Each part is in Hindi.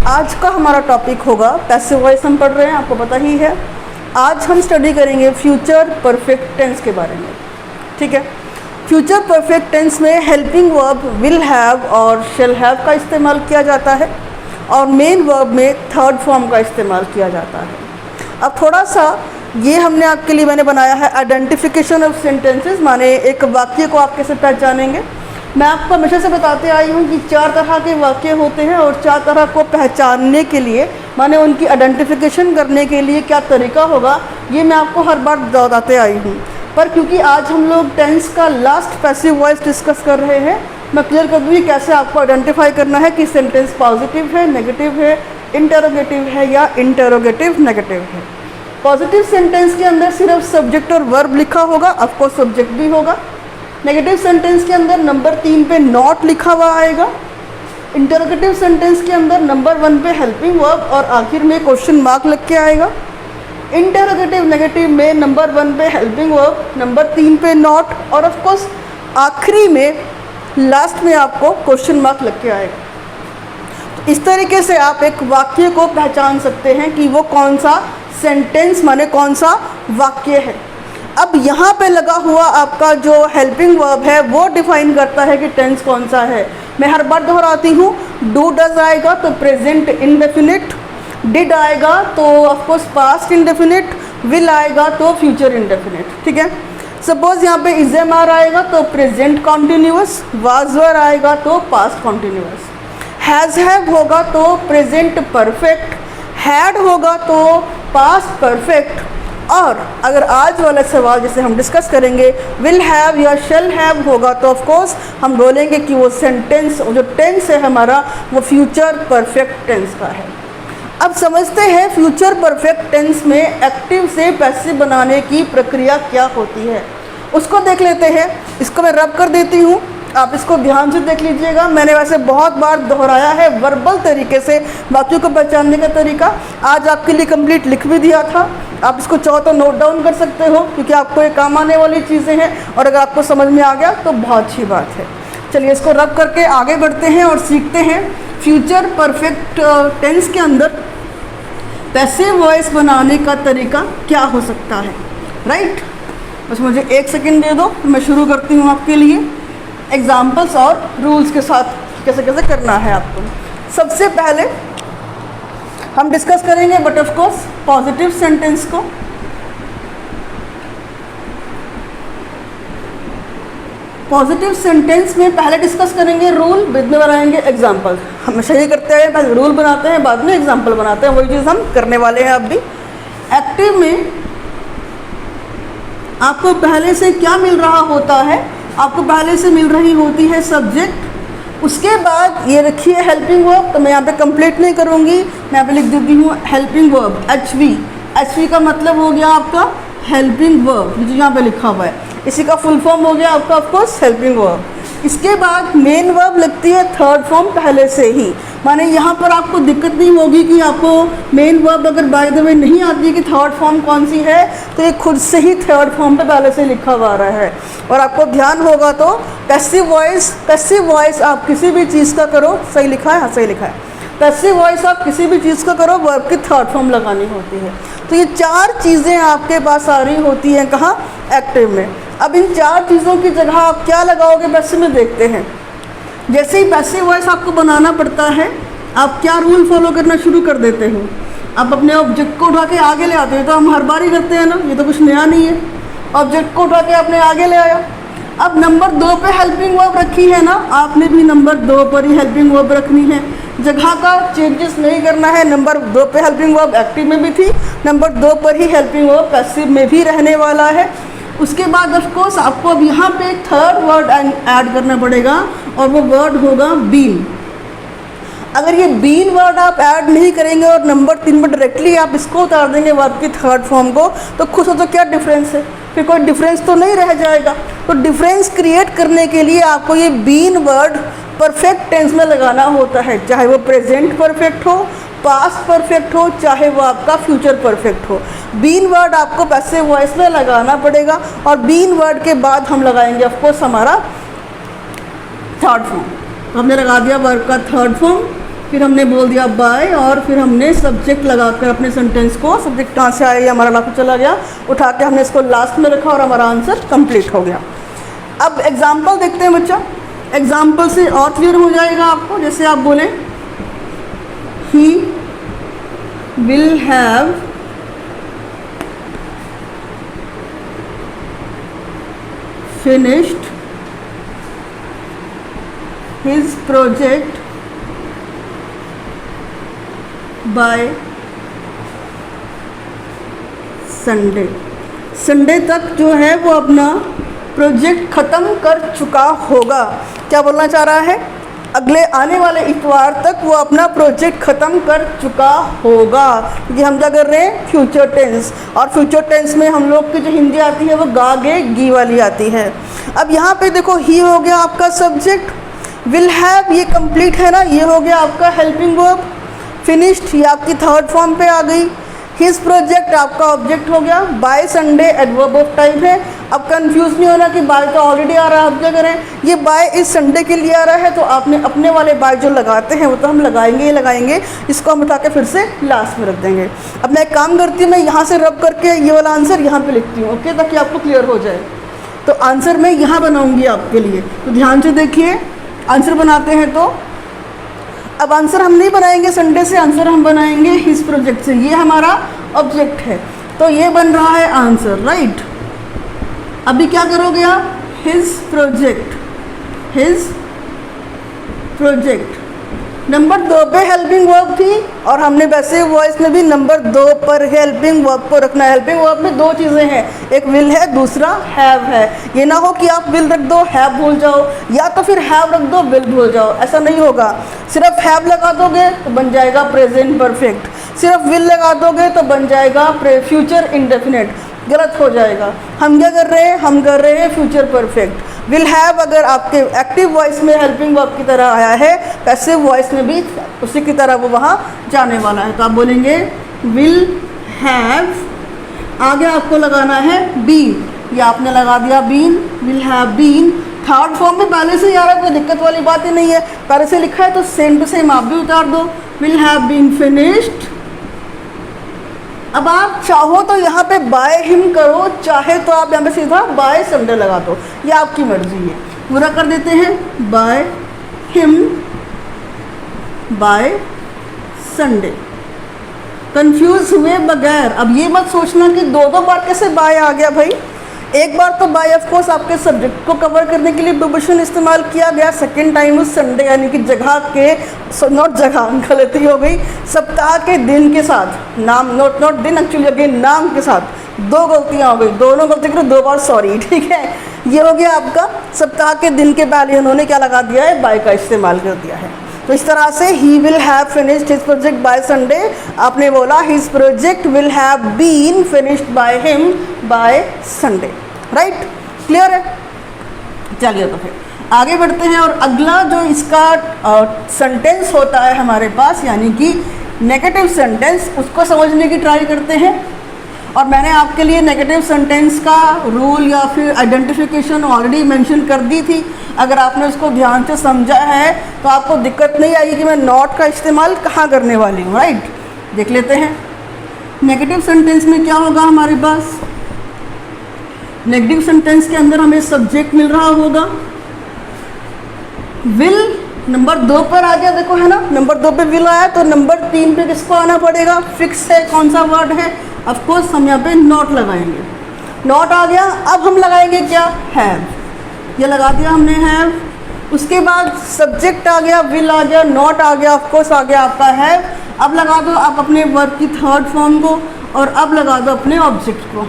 आज का हमारा टॉपिक होगा पैसिव वॉइस। हम पढ़ रहे हैं, आपको पता ही है। आज हम स्टडी करेंगे फ्यूचर परफेक्ट टेंस के बारे में। ठीक है, फ्यूचर परफेक्ट टेंस में हेल्पिंग वर्ब विल हैव और शैल हैव का इस्तेमाल किया जाता है और मेन वर्ब में थर्ड फॉर्म का इस्तेमाल किया जाता है। अब थोड़ा सा ये हमने आपके लिए मैंने बनाया है आइडेंटिफिकेशन ऑफ सेंटेंसेस, माने एक वाक्य को आप कैसे पहचानेंगे। मैं आपको हमेशा से बताते आई हूँ कि 4 तरह के वाक्य होते हैं और 4 तरह को पहचानने के लिए माने उनकी आइडेंटिफिकेशन करने के लिए क्या तरीका होगा, ये मैं आपको हर बार बताते आई हूँ। पर क्योंकि आज हम लोग टेंस का लास्ट पैसिव वॉइस डिस्कस कर रहे हैं, मैं क्लियर कर दूँगी कैसे आपको आइडेंटिफाई करना है कि सेंटेंस पॉजिटिव है, नेगेटिव है, इंटरोगेटिव है या इंटरोगेटिव नेगेटिव है। पॉजिटिव सेंटेंस के अंदर सिर्फ सब्जेक्ट और वर्ब लिखा होगा, ऑफकोर्स सब्जेक्ट भी होगा। नेगेटिव सेंटेंस के अंदर नंबर 3 पे नॉट लिखा हुआ आएगा। इंटरोगेटिव सेंटेंस के अंदर नंबर 1 पे हेल्पिंग वर्ब और आखिर में क्वेश्चन मार्क लग के आएगा। इंटरोगेटिव नेगेटिव में नंबर 1 पे हेल्पिंग वर्ब, नंबर 3 पे नॉट और ऑफकोर्स आखिरी में लास्ट में आपको क्वेश्चन मार्क लग के आएगा। तो इस तरीके से आप एक वाक्य को पहचान सकते हैं कि वो कौन सा सेंटेंस माने कौन सा वाक्य है। अब यहाँ पे लगा हुआ आपका जो हेल्पिंग वर्ब है वो डिफाइन करता है कि टेंस कौन सा है। मैं हर बार दोहराती हूँ, डू डज आएगा तो प्रेजेंट इंडेफिनिट, डिड आएगा तो ऑफकोर्स पास्ट इंडेफिनिट, विल आएगा तो फ्यूचर इंडेफिनिट। ठीक है, सपोज यहाँ पे इज एम आर आएगा तो प्रेजेंट कॉन्टिन्यूअस, वाज वर आएगा तो पास्ट कॉन्टिन्यूअस, हैज़ हैव होगा तो प्रेजेंट परफेक्ट, हैड होगा तो पास्ट परफेक्ट। और अगर आज वाला सवाल जैसे हम डिस्कस करेंगे विल हैव या शैल हैव होगा तो ऑफ कोर्स हम बोलेंगे कि वो सेंटेंस जो टेंस है हमारा वो फ्यूचर परफेक्ट टेंस का है। अब समझते हैं फ्यूचर परफेक्ट टेंस में एक्टिव से पैसिव बनाने की प्रक्रिया क्या होती है, उसको देख लेते हैं। इसको मैं रब कर देती हूँ, आप इसको ध्यान से देख लीजिएगा। मैंने वैसे बहुत बार दोहराया है वर्बल तरीके से वाक्यों को पहचानने का तरीका, आज आपके लिए कंप्लीट लिख भी दिया था। आप इसको चाहो तो नोट डाउन कर सकते हो क्योंकि आपको ये काम आने वाली चीज़ें हैं और अगर आपको समझ में आ गया तो बहुत अच्छी बात है। चलिए इसको रब करके आगे बढ़ते हैं और सीखते हैं फ्यूचर परफेक्ट टेंस के अंदर पैसिव वॉइस बनाने का तरीका क्या हो सकता है। राइट, बस मुझे 1 सेकेंड दे दो, मैं शुरू करती हूँ आपके लिए एग्जाम्पल्स और रूल्स के साथ कैसे कैसे करना है आपको। सबसे पहले हम डिस्कस करेंगे but of course positive sentence को। पॉजिटिव सेंटेंस में पहले डिस्कस करेंगे रूल, बाद में बनाएंगे एग्जाम्पल। हमेशा ये करते हैं, पहले रूल बनाते हैं बाद में एग्जाम्पल बनाते हैं, वही चीज़ हम करने वाले हैं अब भी। एक्टिव में आपको पहले से क्या मिल रहा होता है, आपको पहले से मिल रही होती है सब्जेक्ट, उसके बाद ये रखिए हेल्पिंग वर्ब। तो मैं यहाँ पे कंप्लीट नहीं करूँगी, मैं यहाँ पे लिख देती हूँ हेल्पिंग वर्ब HV। HV का मतलब हो गया आपका हेल्पिंग वर्ब, जो यहाँ पे लिखा हुआ है, इसी का फुल फॉर्म हो गया आपका ऑफकोर्स हेल्पिंग वर्ब। इसके बाद मेन वर्ब लगती है थर्ड फॉर्म पहले से ही, माने यहाँ पर आपको दिक्कत नहीं होगी कि आपको मेन वर्ब अगर बाय द वे नहीं आती है कि थर्ड फॉर्म कौन सी है, तो ये खुद से ही थर्ड फॉर्म पे पहले से लिखा हुआ रहा है। और आपको ध्यान होगा तो पैसिव वॉइस आप किसी भी चीज़ का करो, सही लिखा है, हाँ सही लिखा है, पैसिव वॉइस आप किसी भी चीज़ का करो वर्ब की थर्ड फॉर्म लगानी होती है। तो ये 4 चीज़ें आपके पास आ रही होती हैं कहाँ, एक्टिव में। अब इन 4 चीज़ों की जगह आप क्या लगाओगे पैसिव में, देखते हैं। जैसे ही पैसिव वॉइस आपको बनाना पड़ता है, आप क्या रूल फॉलो करना शुरू कर देते हो, आप अपने ऑब्जेक्ट को उठा के आगे ले आते हो। तो हम हर बार ही करते हैं ना, ये तो कुछ नया नहीं है। ऑब्जेक्ट को उठा के आपने आगे ले आया। अब नंबर 2 पे हेल्पिंग वर्ब रखी है ना, आपने भी नंबर 2 पर ही हेल्पिंग वर्ब रखनी है, जगह का चेंजेस नहीं करना है। नंबर 2 पे हेल्पिंग वर्ब एक्टिव में भी थी, नंबर 2 पर ही हेल्पिंग वर्ब पैसिव में भी रहने वाला है। उसके बाद ऑफ कोर्स आपको अब यहाँ पे थर्ड वर्ड ऐड करना पड़ेगा और वो वर्ड होगा बीन। अगर ये बीन वर्ड आप ऐड नहीं करेंगे और नंबर 3 पर डायरेक्टली आप इसको उतार देंगे वर्ब की थर्ड फॉर्म को, तो खुद सोचो क्या डिफरेंस है, फिर कोई डिफरेंस तो नहीं रह जाएगा। तो डिफरेंस क्रिएट करने के लिए आपको ये बीन वर्ड परफेक्ट टेंस में लगाना होता है, चाहे वो प्रेजेंट परफेक्ट हो, पास्ट परफेक्ट हो, चाहे वो आपका फ्यूचर परफेक्ट हो। बीन वर्ड आपको पैसिव वॉइस में लगाना पड़ेगा और बीन वर्ड के बाद हम लगाएंगे ऑफ कोर्स हमारा थर्ड फॉर्म। तो हमने लगा दिया वर्ब का थर्ड फॉर्म, फिर हमने बोल दिया बाय, और फिर हमने सब्जेक्ट लगाकर अपने सेंटेंस को, सब्जेक्ट कहाँ से आया ये हमारा लाखों चला गया, उठा के हमने इसको लास्ट में रखा और हमारा आंसर कंप्लीट हो गया। अब एग्जाम्पल देखते हैं बच्चा, एग्जाम्पल से और क्लियर हो जाएगा आपको। जैसे आप बोलें ही will have finished his project by Sunday। Sunday तक जो है वो अपना प्रोजेक्ट ख़त्म कर चुका होगा। क्या बोलना चाह रहा है? अगले आने वाले इतवार तक वो अपना प्रोजेक्ट ख़त्म कर चुका होगा, क्योंकि हम क्या कर रहे हैं, फ्यूचर टेंस, और फ्यूचर टेंस में हम लोग की जो हिंदी आती है वो गा गे गी वाली आती है। अब यहाँ पे देखो ही हो गया आपका सब्जेक्ट, विल हैव ये कंप्लीट है ना, ये हो गया आपका हेल्पिंग वर्ब, फिनिश्ड ये आपकी थर्ड फॉर्म पे आ गई, हिज प्रोजेक्ट आपका ऑब्जेक्ट हो गया, by Sunday adverb of time है। अब कंफ्यूज नहीं होना कि बाय तो ऑलरेडी आ रहा है, अब क्या करें, ये बाय इस संडे के लिए आ रहा है, तो आपने अपने वाले बाय जो लगाते हैं वो तो हम लगाएंगे ही लगाएंगे, इसको हम उठा के फिर से लास्ट में रख देंगे। अब मैं एक काम करती हूँ, मैं यहाँ से रब करके ये वाला आंसर यहाँ पे लिखती हूँ, ओके, ताकि आपको क्लियर हो जाए। तो आंसर मैं यहाँ बनाऊँगी आपके लिए, तो ध्यान से देखिए आंसर बनाते हैं। तो अब आंसर हम नहीं बनाएंगे संडे से, आंसर हम बनाएंगे हिज प्रोजेक्ट से, ये हमारा ऑब्जेक्ट है, तो ये बन रहा है आंसर, राइट। अभी क्या करोगे आप, हिज प्रोजेक्ट नंबर 2 पे हेल्पिंग वर्ब थी, और हमने वैसे वॉइस में भी नंबर 2 पर हेल्पिंग वर्ब को रखना है। हेल्पिंग वर्ब में 2 चीज़ें हैं, एक विल है, दूसरा हैव है। ये ना हो कि आप विल रख दो हैव भूल जाओ, या तो फिर हैव रख दो विल भूल जाओ, ऐसा नहीं होगा। सिर्फ हैव लगा दोगे तो बन जाएगा प्रेजेंट परफेक्ट, सिर्फ विल लगा दोगे तो बन जाएगा फ्यूचर इंडेफिनिट, गलत हो जाएगा। हम क्या कर रहे हैं, हम कर रहे हैं फ्यूचर परफेक्ट। विल हैव अगर आपके एक्टिव वॉइस में हेल्पिंग वर्ब की तरह आया है, पैसिव वॉइस में भी उसी की तरह वो वहाँ जाने वाला है। तो आप बोलेंगे विल हैव, आगे आपको लगाना है बीन, ये आपने लगा दिया been, will have been. Third form में पहले से ही आ रहा है, कोई दिक्कत वाली बात ही नहीं है, पहले से लिखा है तो सेम टू सेम आप भी उतार दो, विल हैव बीन फिनिश्ड। अब आप चाहो तो यहाँ पे बाय हिम करो, चाहे तो आप यहाँ पे सीधा बाय संडे लगा दो, ये आपकी मर्जी है। पूरा कर देते हैं, bye him by Sunday. Confuse हुए बगैर, अब ये मत सोचना कि 2 बार कैसे बाय आ गया भाई। एक बार तो बाय ऑफ कोर्स आपके सब्जेक्ट को कवर करने के लिए प्रीपोजिशन इस्तेमाल किया गया, सेकेंड टाइम उस संडे यानी कि जगह के, नॉट जगह, गलती हो गई, सप्ताह के दिन के साथ, नाम नॉट दिन एक्चुअली, अगेन नाम के साथ 2 गलतियाँ हो गई, दोनों गलती करो 2 बार सॉरी, ठीक है। ये हो गया आपका सप्ताह के दिन के पहले उन्होंने क्या लगा दिया है, बाय का इस्तेमाल कर दिया है। तो इस तरह से ही will have finished his project by Sunday, आपने बोला his project will have been finished by him by Sunday, right, clear है। चलिए तो फिर आगे बढ़ते हैं, और अगला जो इसका सेंटेंस होता है हमारे पास, यानी कि नेगेटिव सेंटेंस, उसको समझने की ट्राई करते हैं। और मैंने आपके लिए नेगेटिव सेंटेंस का रूल या फिर आइडेंटिफिकेशन ऑलरेडी मेंशन कर दी थी, अगर आपने उसको ध्यान से समझा है तो आपको दिक्कत नहीं आएगी कि मैं नॉट का इस्तेमाल कहाँ करने वाली हूँ, राइट। देख लेते हैं नेगेटिव सेंटेंस में क्या होगा हमारे पास। नेगेटिव सेंटेंस के अंदर हमें सब्जेक्ट मिल रहा होगा, विल नंबर 2 पर आ गया, देखो है ना, नंबर 2 पे विल आया, तो नंबर 3 पे किसको आना पड़ेगा, फिक्स है, कौन सा वर्ड है, ऑफ कोर्स हम यहाँ पे नॉट लगाएंगे। नॉट आ गया, अब हम लगाएंगे क्या, हैव, ये लगा दिया हमने हैव। उसके बाद सब्जेक्ट आ गया, विल आ गया, नॉट आ गया, ऑफ कोर्स आ गया आपका हैव। अब लगा दो आप अपने वर्ब की थर्ड फॉर्म को, और अब लगा दो अपने ऑब्जेक्ट को,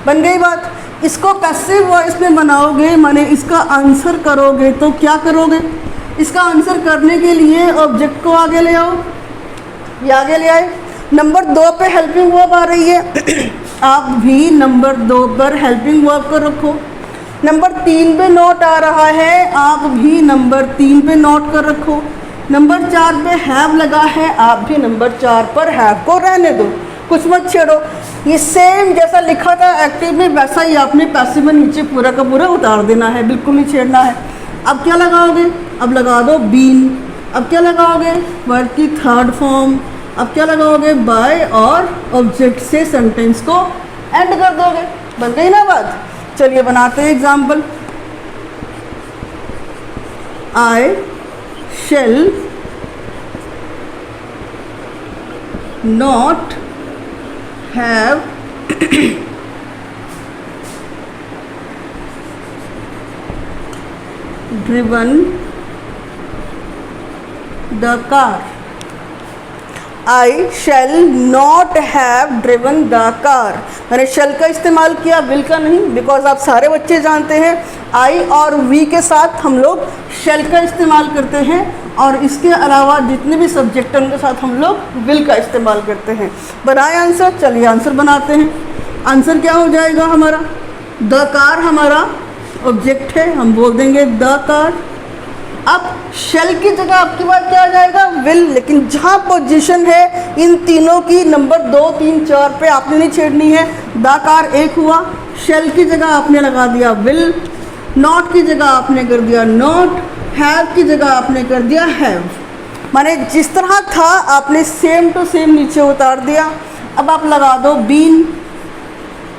बन गई बात। इसको पैसिव वॉइस में बनाओगे, माने इसका आंसर करोगे, तो क्या करोगे, इसका आंसर करने के लिए ऑब्जेक्ट को आगे ले आओ, ये आगे ले आए। नंबर 2 पे हेल्पिंग वर्ब आ रही है, आप भी नंबर 2 पर हेल्पिंग वर्ब को रखो। नंबर 3 पे नोट आ रहा है, आप भी नंबर 3 पे नोट कर रखो। नंबर 4 पे हैव लगा है, आप भी नंबर 4 पर हैव को रहने दो, कुछ मत छेड़ो। ये सेम जैसा लिखा था एक्टिव में, वैसा ही आपने पैसिव में नीचे पूरा का पूरा उतार देना है, बिल्कुल नहीं छेड़ना है। अब क्या लगाओगे, अब लगा दो बीन, अब क्या लगाओगे, वर्ब की थर्ड फॉर्म। अब क्या लगाओगे, बाय और ऑब्जेक्ट से सेंटेंस को एंड कर दोगे। बन गई ना बात। चलिए बनाते हैं example. I shall not have driven the car. I shall not have driven the car. मैंने शैल का इस्तेमाल किया, विल का नहीं, बिकॉज आप सारे बच्चे जानते हैं आई और वी के साथ हम लोग शैल का इस्तेमाल करते हैं, और इसके अलावा जितने भी सब्जेक्ट हैं उनके साथ हम लोग विल का इस्तेमाल करते हैं। बनाए आंसर। चलिए आंसर बनाते हैं। आंसर क्या हो जाएगा हमारा, द कार हमारा ऑब्जेक्ट है, हम बोल देंगे द कार। अब शेल की जगह आपके पास क्या आ जाएगा, विल। लेकिन जहाँ पोजीशन है इन तीनों की नंबर 2, 3, 4 पे आपने नहीं छेड़नी है। द कार एक हुआ, शेल की जगह आपने लगा दिया विल, नॉट की जगह आपने कर दिया नॉट, हैव की जगह आपने कर दिया हैव। माने जिस तरह था आपने सेम टू सेम नीचे उतार दिया। अब आप लगा दो बीन,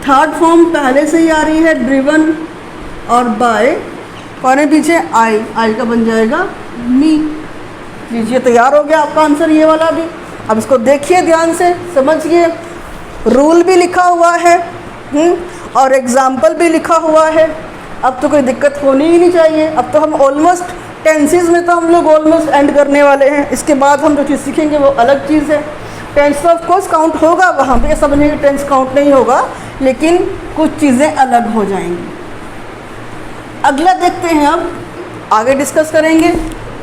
थर्ड फॉर्म पहले से ही आ रही है, ड्रिवन और बाय, कौन है पीछे, आई का बन जाएगा मी। लीजिए तैयार हो गया आपका आंसर ये वाला भी। अब इसको देखिए ध्यान से, समझिए। रूल भी लिखा हुआ है और एग्जाम्पल भी लिखा हुआ है। अब तो कोई दिक्कत होनी ही नहीं चाहिए। अब तो हम ऑलमोस्ट टेंसेस में तो हम लोग ऑलमोस्ट एंड करने वाले हैं। इसके बाद हम जो चीज़ सीखेंगे वो अलग चीज़ है। टेंस तो ऑफ कोर्स काउंट होगा, वहाँ पे ऐसा नहीं कि टेंस काउंट नहीं होगा, लेकिन कुछ चीज़ें अलग हो जाएंगी। अगला देखते हैं, अब आगे डिस्कस करेंगे,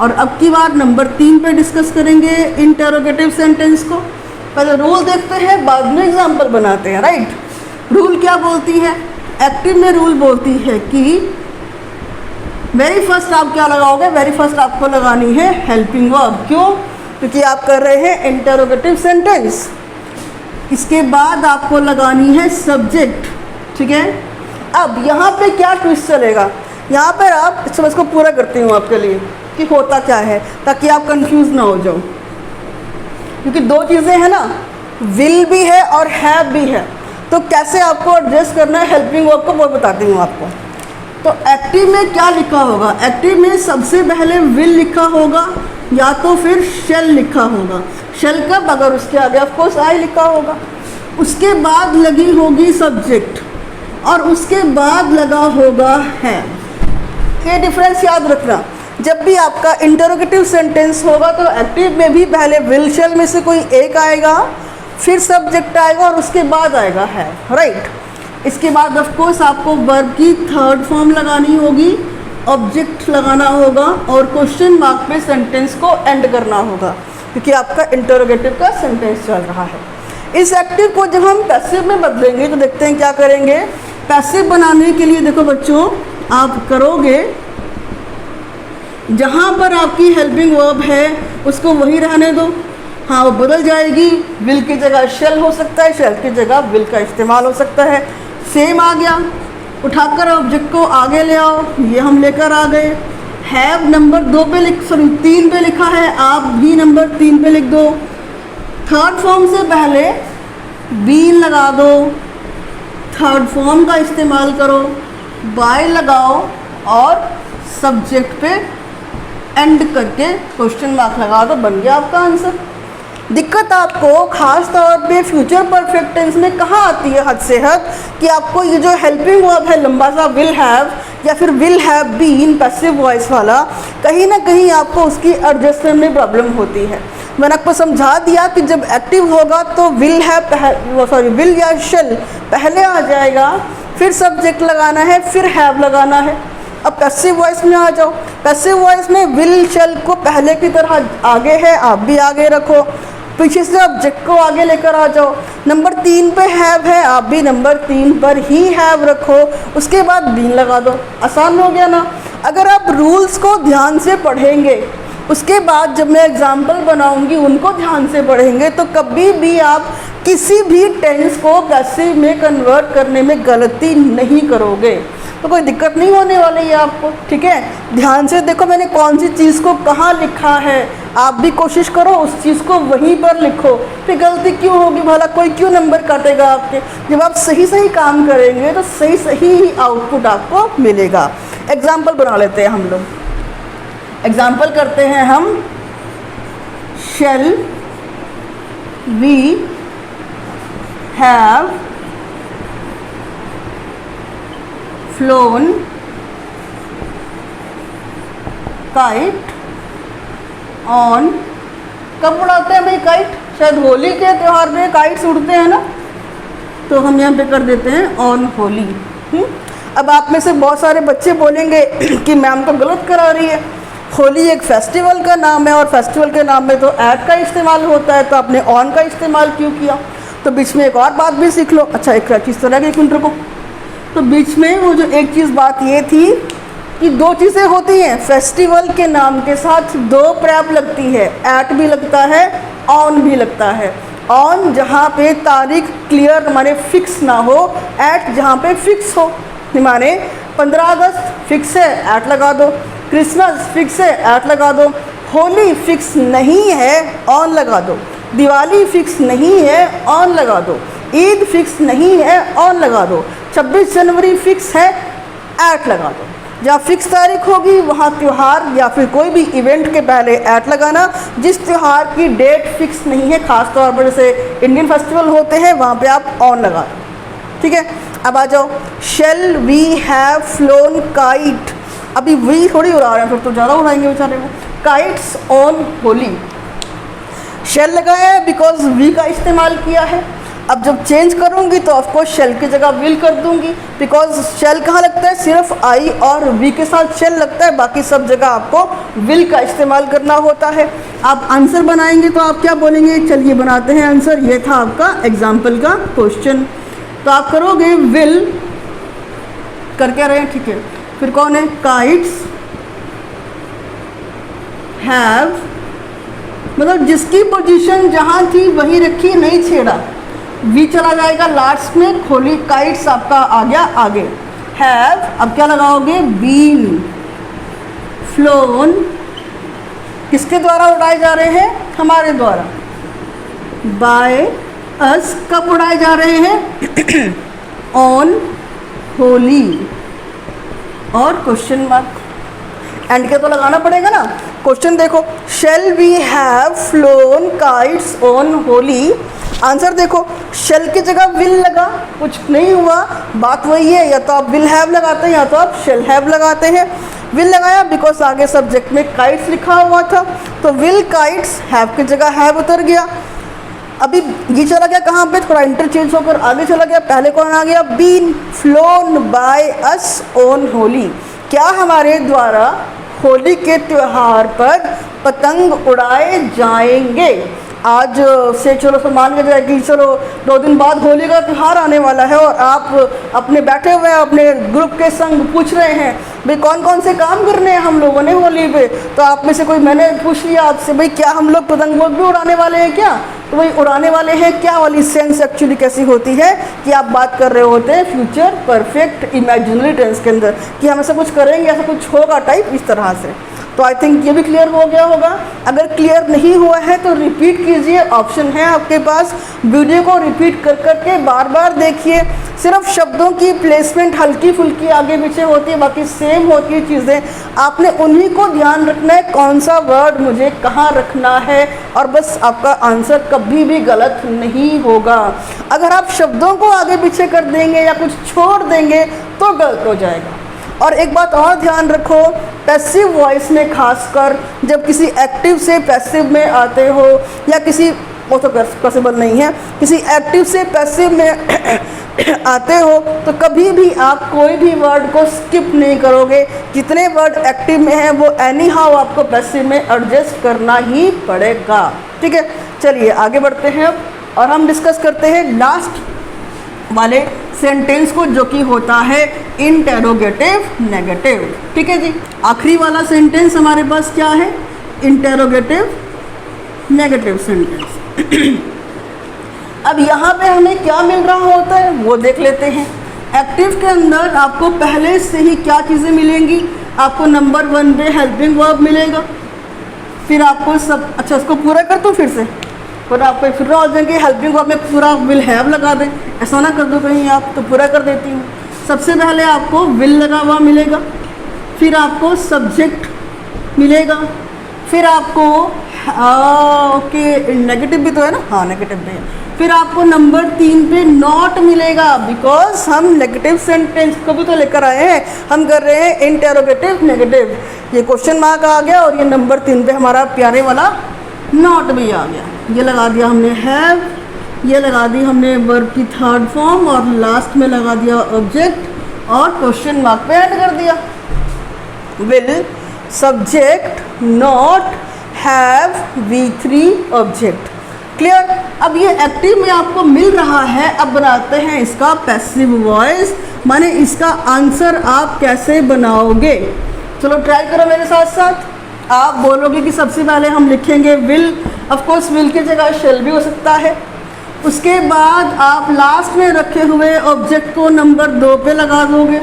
और अब की बार नंबर 3 पे डिस्कस करेंगे इंटरोगेटिव सेंटेंस को। पहले रूल देखते हैं, बाद में एग्जाम्पल बनाते हैं, राइट। रूल क्या बोलती है, एक्टिव में रूल बोलती है कि वेरी फर्स्ट आप क्या लगाओगे, वेरी फर्स्ट आपको लगानी है हेल्पिंग वर्ब। क्यों, क्योंकि आप कर रहे हैं इंटरोगेटिव सेंटेंस। इसके बाद आपको लगानी है सब्जेक्ट, ठीक है। अब यहाँ पे क्या ट्विस्ट चलेगा, यहाँ पर आप इसको पूरा करती हूँ आपके लिए कि होता क्या है, ताकि आप कंफ्यूज ना हो जाओ। क्योंकि दो चीज़ें हैं ना, विल भी है और हैव भी है, तो कैसे आपको एडजस्ट करना है हेल्पिंग वर्ब को वो बताती हूँ आपको। तो एक्टिव में क्या लिखा होगा, एक्टिव में सबसे पहले विल लिखा होगा या तो फिर शेल लिखा होगा। शेल कब, अगर उसके आगे ऑफ कोर्स आई लिखा होगा। उसके बाद लगी होगी सब्जेक्ट और उसके बाद लगा होगा है। ये डिफरेंस याद रखना, जब भी आपका इंटरोगेटिव सेंटेंस होगा तो एक्टिव में भी पहले विल शेल में से कोई एक आएगा, फिर सब्जेक्ट आएगा और उसके बाद आएगा है, राइट। इसके बाद ऑफ कोर्स आपको वर्ब की थर्ड फॉर्म लगानी होगी, ऑब्जेक्ट लगाना होगा और क्वेश्चन मार्क पे सेंटेंस को एंड करना होगा, क्योंकि आपका इंटरोगेटिव का सेंटेंस चल रहा है। इस एक्टिव को जब हम पैसिव में बदलेंगे तो देखते हैं क्या करेंगे। पैसिव बनाने के लिए देखो बच्चों, आप करोगे जहाँ पर आपकी हेल्पिंग वर्ब है उसको वही रहने दो। हाँ, वो बदल जाएगी, विल की जगह शेल हो सकता है, शेल की जगह विल का इस्तेमाल हो सकता है। सेम आ गया, उठाकर ऑब्जेक्ट को आगे ले आओ, ये हम लेकर आ गए। हैव नंबर 2 पे 3 पे लिखा है, आप भी नंबर 3 पे लिख दो। थर्ड फॉर्म से पहले बीन लगा दो, थर्ड फॉर्म का इस्तेमाल करो, बाय लगाओ और सब्जेक्ट पे एंड करके क्वेश्चन मार्क लगा दो, बन गया आपका आंसर। दिक्कत आपको खास तौर पे फ्यूचर परफेक्ट टेंस में कहाँ आती है हद से हद, कि आपको ये जो हेल्पिंग वर्ब है लंबा सा विल हैव या फिर will have been passive voice वाला, कहीं ना कहीं आपको उसकी एडजस्टमेंट में प्रॉब्लम होती है। मैंने आपको समझा दिया कि जब एक्टिव होगा तो विल या शेल पहले आ जाएगा, फिर सब्जेक्ट लगाना है, फिर हैव लगाना है। अब पैसिव वॉइस में आ जाओ, पैसिव वॉइस में विल शेल को पहले की तरह आगे है, आप भी आगे रखो, पीछे से ऑब्जेक्ट को आगे लेकर आ जाओ। नंबर 3 पे हैव है, आप भी नंबर 3 पर ही हैव रखो, उसके बाद बीन लगा दो। आसान हो गया ना। अगर आप रूल्स को ध्यान से पढ़ेंगे, उसके बाद जब मैं एग्जाम्पल बनाऊंगी उनको ध्यान से पढ़ेंगे, तो कभी भी आप किसी भी टेंस को पैसिव में कन्वर्ट करने में गलती नहीं करोगे, तो कोई दिक्कत नहीं होने वाली है आपको, ठीक है। ध्यान से देखो मैंने कौन सी चीज़ को कहाँ लिखा है, आप भी कोशिश करो उस चीज़ को वहीं पर लिखो। फिर गलती क्यों होगी भला, कोई क्यों नंबर काटेगा आपके? जब आप सही सही काम करेंगे तो सही सही ही आउटपुट आपको मिलेगा। एग्जाम्पल बना लेते हैं हम लोग, एग्जाम्पल करते हैं हम। Shall we have flown kite on, कब उड़ाते हैं भाई काइट? शायद होली के त्यौहार पे काइट्स उड़ते हैं ना, तो हम यहाँ पे कर देते हैं ऑन होली। अब आप में से बहुत सारे बच्चे बोलेंगे कि मैम तो गलत करा रही है, होली एक फेस्टिवल का नाम है और फेस्टिवल के नाम में तो ऐट का इस्तेमाल होता है, तो आपने ऑन का इस्तेमाल क्यों किया? तो बीच में एक और बात भी सीख लो। अच्छा एक चीज़ तरह की मिनट को, तो बीच में वो जो एक चीज़ बात ये थी कि दो चीज़ें होती हैं, फेस्टिवल के नाम के साथ दो प्रैप लगती है, ऐट भी लगता है, ऑन भी लगता है। ऑन जहाँ पे तारीख क्लियर माने फिक्स ना हो, ऐट जहाँ पे फिक्स हो, माने 15 अगस्त फिक्स है, ऐट लगा दो। क्रिसमस फिक्स है, ऐट लगा दो। होली फिक्स नहीं है, ऑन लगा दो। दिवाली फिक्स नहीं है, ऑन लगा दो। ईद फिक्स नहीं है, ऑन लगा दो। 26 जनवरी फिक्स है, ऐट लगा दो। जहाँ फिक्स तारीख होगी वहाँ त्यौहार या फिर कोई भी इवेंट के पहले ऐट लगाना। जिस त्यौहार की डेट फिक्स नहीं है, खास तौर पर जैसे इंडियन फेस्टिवल होते हैं, वहाँ पे आप ऑन लगा दो। ठीक है, अब आ जाओ, shall we have flown kite. अभी वी थोड़ी उड़ा रहे हैं, फिर तो ज़्यादा उड़ाएंगे बेचारे को। काइट्स ऑन होली, शेल लगाया है बिकॉज वी का इस्तेमाल किया है। अब जब चेंज करूँगी तो ऑफकोर्स शेल की जगह विल कर दूँगी, बिकॉज शेल कहाँ लगता है? सिर्फ आई और वी के साथ शेल लगता है, बाकी सब जगह आपको विल का इस्तेमाल करना होता है। आप आंसर बनाएंगे तो आप क्या बोलेंगे? चलिए बनाते हैं आंसर। ये था आपका एग्जाम्पल का क्वेश्चन। तो आप करोगे विल कर क्या रहे हैं, ठीक है। फिर कौन है? काइट्स हैव, मतलब जिसकी पोजीशन जहाँ थी वहीं रखी, नहीं छेड़ा। वी चला जाएगा लास्ट में, होली काइट्स आपका आ गया आगे। हैव, अब क्या लगाओगे? बीन फ्लोन, किसके द्वारा उड़ाए जा रहे हैं? हमारे द्वारा। बाय अस, कब उड़ाए जा रहे हैं? ऑन होली, और क्वेश्चन मार्क एंड के तो लगाना पड़ेगा ना। क्वेश्चन देखो, shall we have flown kites on Holi. Answer देखो, शेल की जगह विल लगा, कुछ नहीं हुआ, बात वही है। या तो आप विल हैव लगाते हैं या तो आप शेल हैव लगाते हैं। विल लगाया बिकॉज आगे सब्जेक्ट में काइट्स लिखा हुआ था, तो विल काइट्स, हैव की जगह हैव उतर गया। अभी ये चला गया कहाँ पे? थोड़ा इंटरचेंज होकर आगे चला गया। पहले कौन आ गया? Been flown by us on Holi. क्या हमारे द्वारा होली के त्यौहार पर पतंग उड़ाए जाएंगे? आज से चलो तो मान के जाए कि चलो 2 दिन बाद होली का त्यौहार आने वाला है और आप अपने बैठे हुए अपने ग्रुप के संग पूछ रहे हैं भाई कौन कौन से काम करने हैं हम लोगों ने होली पे। तो आप में से कोई, मैंने पूछ लिया आपसे भाई क्या हम लोग पतंग भी उड़ाने वाले हैं क्या? तो भाई उड़ाने वाले हैं क्या वाली सेंस एक्चुअली कैसी होती है कि आप बात कर रहे होते हैं फ्यूचर परफेक्ट इमेजिनरी टेंस के अंदर कि हम ऐसा कुछ करेंगे, ऐसा कुछ होगा टाइप, इस तरह से। तो आई थिंक ये भी क्लियर हो गया होगा। अगर क्लियर नहीं हुआ है तो रिपीट कीजिए, ऑप्शन है आपके पास। वीडियो को रिपीट कर करके बार बार देखिए। सिर्फ शब्दों की प्लेसमेंट हल्की फुल्की आगे पीछे होती है, बाकी सेम होती है चीज़ें। आपने उन्हीं को ध्यान रखना है, कौन सा वर्ड मुझे कहाँ रखना है, और बस आपका आंसर कभी भी गलत नहीं होगा। अगर आप शब्दों को आगे पीछे कर देंगे या कुछ छोड़ देंगे तो गलत हो जाएगा। और एक बात और ध्यान रखो, पैसिव वॉइस में खासकर जब किसी एक्टिव से पैसिव में आते हो या किसी, वो तो पॉसिबल नहीं है, किसी एक्टिव से पैसिव में आते हो तो कभी भी आप कोई भी वर्ड को स्किप नहीं करोगे। जितने वर्ड एक्टिव में हैं वो एनी हाउ आपको पैसिव में एडजस्ट करना ही पड़ेगा। ठीक है, चलिए आगे बढ़ते हैं अब और हम डिस्कस करते हैं लास्ट वाले सेंटेंस को, जो कि होता है इंटेरोगेटिव नेगेटिव। ठीक है जी, आखिरी वाला सेंटेंस हमारे पास क्या है? Interrogative negative sentence. अब यहाँ पे हमें क्या मिल रहा होता है वो देख लेते हैं। एक्टिव के अंदर आपको पहले से ही क्या चीज़ें मिलेंगी? आपको नंबर 1 पे हेल्पिंग वर्ब मिलेगा, फिर आपको सब, अच्छा इसको पूरा कर दूँ फिर से, पर आप फिर हो जाएंगे हेल्पिंग वर्ब में पूरा विल हैव लगा दें, ऐसा ना कर दो कहीं आप, तो पूरा कर देती हूँ। सबसे पहले आपको विल लगा हुआ मिलेगा, फिर आपको सब्जेक्ट मिलेगा, फिर आपको ओके नेगेटिव भी तो है ना, हाँ नेगेटिव भी है, फिर आपको नंबर 3 पे नॉट मिलेगा, बिकॉज हम नेगेटिव सेंटेंस को भी तो लेकर आए हैं, हम कर रहे हैं इंटेरोगेटिव नेगेटिव। ये क्वेश्चन मार्क आ गया और ये नंबर 3 पे हमारा प्यारे वाला नॉट भी आ गया। ये लगा दिया हमने हैव, ये लगा दी हमने वर्ब की थर्ड फॉर्म और लास्ट में लगा दिया ऑब्जेक्ट और क्वेश्चन मार्क पे ऐड कर दिया। Will subject not have V3 object. Clear. अब ये एक्टिव में आपको मिल रहा है, अब बनाते हैं इसका पैसिव वॉइस, माने इसका आंसर आप कैसे बनाओगे। चलो ट्राई करो मेरे साथ साथ। आप बोलोगे कि सबसे पहले हम लिखेंगे विल, ऑफ कोर्स विल की जगह शेल भी हो सकता है। उसके बाद आप लास्ट में रखे हुए ऑब्जेक्ट को नंबर 2 पे लगा दोगे,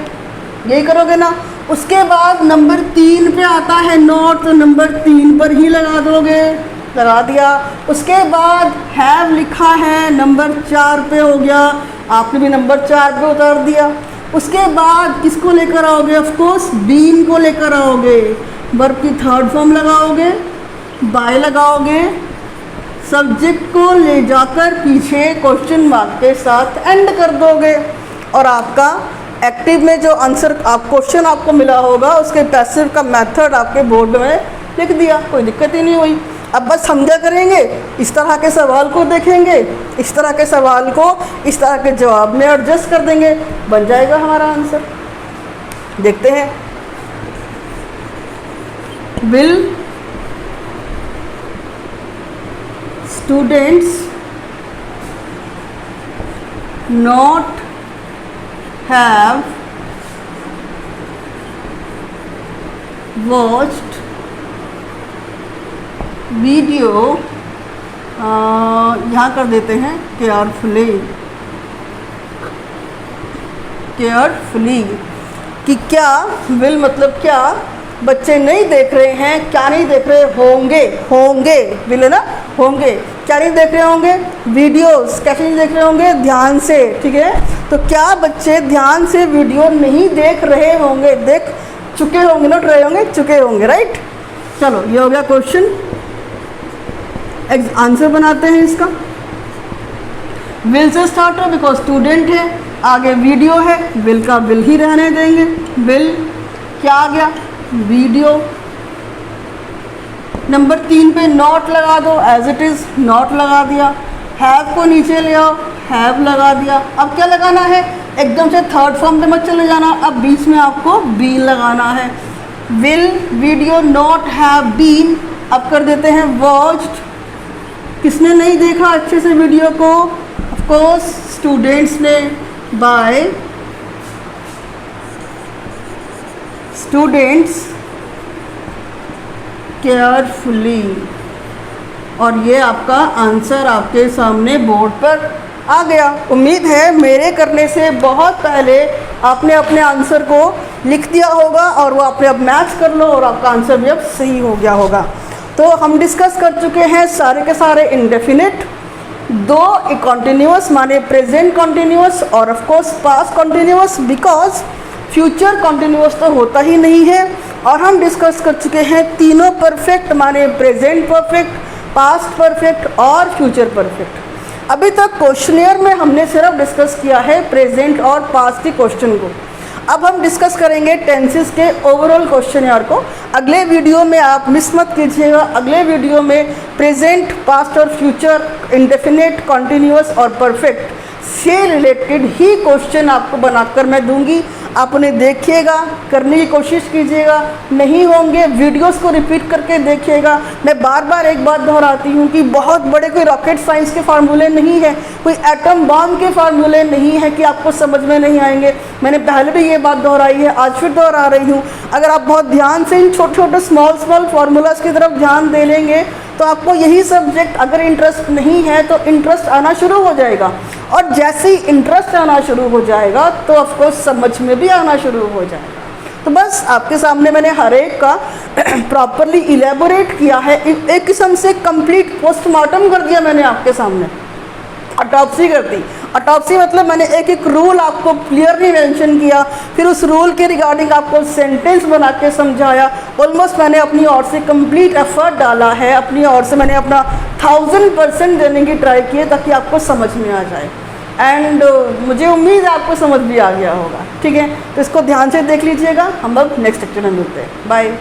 यही करोगे ना। उसके बाद नंबर 3 पे आता है नॉट, तो नंबर 3 पर ही लगा दोगे, लगा दिया। उसके बाद हैव लिखा है नंबर 4 पे हो गया, आपने भी नंबर 4 पे उतार दिया। उसके बाद किसको लेकर आओगे, ऑफ कोर्स बीन को लेकर आओगे, वर्ब की थर्ड फॉर्म लगाओगे, बाय लगाओगे, सब्जेक्ट को ले जाकर पीछे क्वेश्चन मार्क के साथ एंड कर दोगे और आपका एक्टिव में जो आंसर आप क्वेश्चन आपको मिला होगा उसके पैसिव का मेथड आपके बोर्ड में लिख दिया, कोई दिक्कत ही नहीं हुई। अब बस हम क्या करेंगे, इस तरह के सवाल को देखेंगे, इस तरह के सवाल को इस तरह के जवाब में एडजस्ट कर देंगे, बन जाएगा हमारा आंसर। देखते हैं। Will students not have watched video, यहाँ कर देते हैं केयरफुली, केयरफुली कि क्या विल मतलब क्या, बच्चे नहीं देख रहे हैं, क्या नहीं देख रहे होंगे, होंगे विल है ना, होंगे, क्या नहीं देख रहे होंगे, वीडियोस कैसे नहीं देख रहे होंगे, ध्यान से, ठीक है। तो क्या बच्चे ध्यान से वीडियो नहीं देख रहे होंगे, देख चुके होंगे, नोट रहे होंगे, चुके होंगे, राइट। चलो ये हो गया क्वेश्चन, आंसर बनाते हैं इसका। विल से स्टार्ट हो बिकॉज स्टूडेंट है, आगे वीडियो है, विल का विल ही रहने देंगे। विल क्या आ गया, वीडियो। नंबर 3 पे नॉट लगा दो, एज इट इज़ नॉट लगा दिया। हैव को नीचे ले आओ, हैव लगा दिया। अब क्या लगाना है, एकदम से थर्ड फॉर्म पे मत चले जाना, अब बीच में आपको बी लगाना है। Will video not have been, अब कर देते हैं वॉच्ड, किसने नहीं देखा अच्छे से वीडियो को, ऑफ कोर्स स्टूडेंट्स ने, बाय स्टूडेंट्स केयरफुली। और ये आपका आंसर आपके सामने बोर्ड पर आ गया। उम्मीद है मेरे करने से बहुत पहले आपने अपने आंसर को लिख दिया होगा और वो आपने अब मैच कर लो और आपका आंसर भी अब सही हो गया होगा। तो हम डिस्कस कर चुके हैं सारे के सारे इंडेफिनिट, 2 कॉन्टिन्यूअस माने प्रेजेंट कॉन्टिन्यूअस और of course past continuous, because future continuous तो होता ही नहीं है। और हम डिस्कस कर चुके हैं तीनों परफेक्ट माने प्रेजेंट परफेक्ट, पास्ट परफेक्ट और फ्यूचर परफेक्ट। अभी तक क्वेश्चनियर में हमने सिर्फ डिस्कस किया है प्रेजेंट और पास्ट के क्वेश्चन को। अब हम डिस्कस करेंगे टेंसेस के ओवरऑल क्वेश्चनियर को। अगले वीडियो में आप मिस मत कीजिएगा, अगले वीडियो में प्रेजेंट, पास्ट और फ्यूचर, इंडेफिनिट, कॉन्टिन्यूअस और परफेक्ट से रिलेटेड ही क्वेश्चन आपको बनाकर मैं दूंगी। आप उन्हें देखिएगा, करने की कोशिश कीजिएगा, नहीं होंगे वीडियोस को रिपीट करके देखिएगा। मैं बार बार एक बात दोहराती हूँ कि बहुत बड़े कोई रॉकेट साइंस के फार्मूले नहीं है, कोई एटम बॉम्ब के फार्मूले नहीं है कि आपको समझ में नहीं आएंगे। मैंने पहले भी ये बात दोहराई है, आज फिर दोहरा रही हूँ। अगर आप बहुत ध्यान से इन छोटे छोटे स्मॉल फार्मूलाज की तरफ ध्यान दे लेंगे तो आपको यही सब्जेक्ट अगर इंटरेस्ट नहीं है तो इंटरेस्ट आना शुरू हो जाएगा, और जैसे ही इंटरेस्ट आना शुरू हो जाएगा तो ऑफकोर्स समझ में भी आना शुरू हो जाएगा। तो बस आपके सामने मैंने हर एक का प्रॉपरली इलेबोरेट किया है, एक किस्म से कंप्लीट पोस्टमार्टम कर दिया मैंने आपके सामने, ऑटोप्सी कर दी। ऑटोप्सी मतलब मैंने एक एक रूल आपको क्लियरली मेंशन किया, फिर उस रूल के रिगार्डिंग आपको सेंटेंस बना के समझाया। ऑलमोस्ट मैंने अपनी ओर से कंप्लीट एफर्ट डाला है, अपनी ओर से मैंने अपना 1000% देने की ट्राई की है ताकि आपको समझ में आ जाए। एंड मुझे उम्मीद है आपको समझ भी आ गया होगा, ठीक है। तो इसको ध्यान से देख लीजिएगा, हम अब नेक्स्ट लेक्चर में मिलते हैं। बाय।